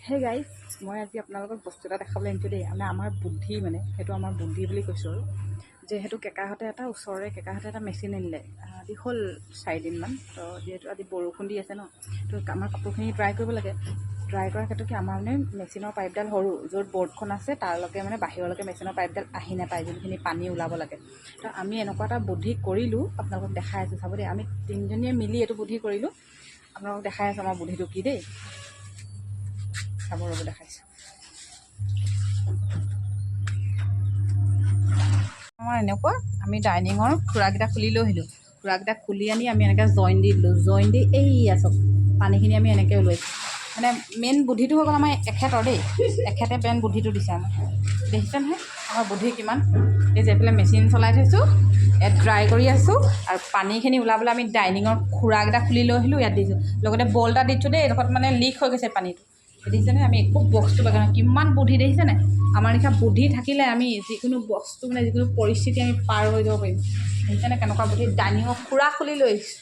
Hey guys, মই আজি আপোনালোকক বস্তু এটা দেখাবলৈ আনিছোঁ দেই। মানে আমাৰ বুদ্ধি, মানে সেইটো আমাৰ বুদ্ধি বুলি কৈছোঁ আৰু যে সেইটো কেকাহঁতে ওচৰৰে কেকাহঁতে এটা মেচিন আনিলে। আজি হ'ল 4 দিনমান। তো যিহেতু আজি বৰষুণ দি আছে ন, তো আমাৰ কাপোৰখিনি ড্ৰাই কৰিব লাগে। ড্ৰাই কৰাৰ ক্ষেত্ৰত কি আমাৰ মানে মেচিনৰ পাইপডাল সৰু, য'ত বৰ্ডখন আছে তাৰলৈকে মানে বাহিৰলৈকে মেচিনৰ পাইপডাল আহি নাপায়, যোনখিনি পানী ওলাব লাগে। তো আমি এনেকুৱা এটা বুদ্ধি কৰিলোঁ, আপোনালোকক দেখাই আছোঁ চাব দেই। আমি 3জনীয়ে মিলি এইটো বুদ্ধি কৰিলোঁ। আপোনালোকক দেখাই আছোঁ আমাৰ বুদ্ধিটো কি দেই। চাব ৰ'ব, দেখাইছোঁ। আমাৰ এনেকুৱা আমি ডাইনিঙৰ খুৰাকেইটা খুলি লৈ আহিলোঁ। খুৰাকেইটা খুলি আনি আমি এনেকৈ জইন দি দিলোঁ। জইন দি এইয়া চব পানীখিনি আমি এনেকৈ ওলাইছোঁ। মানে মেইন বুদ্ধিটো হৈ গ'ল আমাৰ এখেতৰ দেই। এখেতে মেইন বুদ্ধিটো দিছে আমাক। দেখিছে নহয় আমাৰ বুদ্ধি কিমান। এই যে এইফালে মেচিন চলাই থৈছোঁ, ইয়াত ড্ৰাই কৰি আছোঁ, আৰু পানীখিনি ওলাবলৈ আমি ডাইনিঙৰ খুৰাকেইটা খুলি লৈ আহিলোঁ, ইয়াত দিছোঁ। লগতে বল এটা দিছোঁ দেই, এইডোখৰত মানে লিক হৈ গৈছে পানীটো। দেখিছেনে আমি একো বস্তু বাগান কিমান বুদ্ধি দেখিছেনে। আমাৰ নিচিনা বুদ্ধি থাকিলে আমি যিকোনো বস্তু, মানে যিকোনো পৰিস্থিতি আমি পাৰ হৈ যাব পাৰিম। দেখিছেনে কেনেকুৱা বুদ্ধি। ডাইনিঙৰ খুৰা খুলি লৈ আহিছোঁ।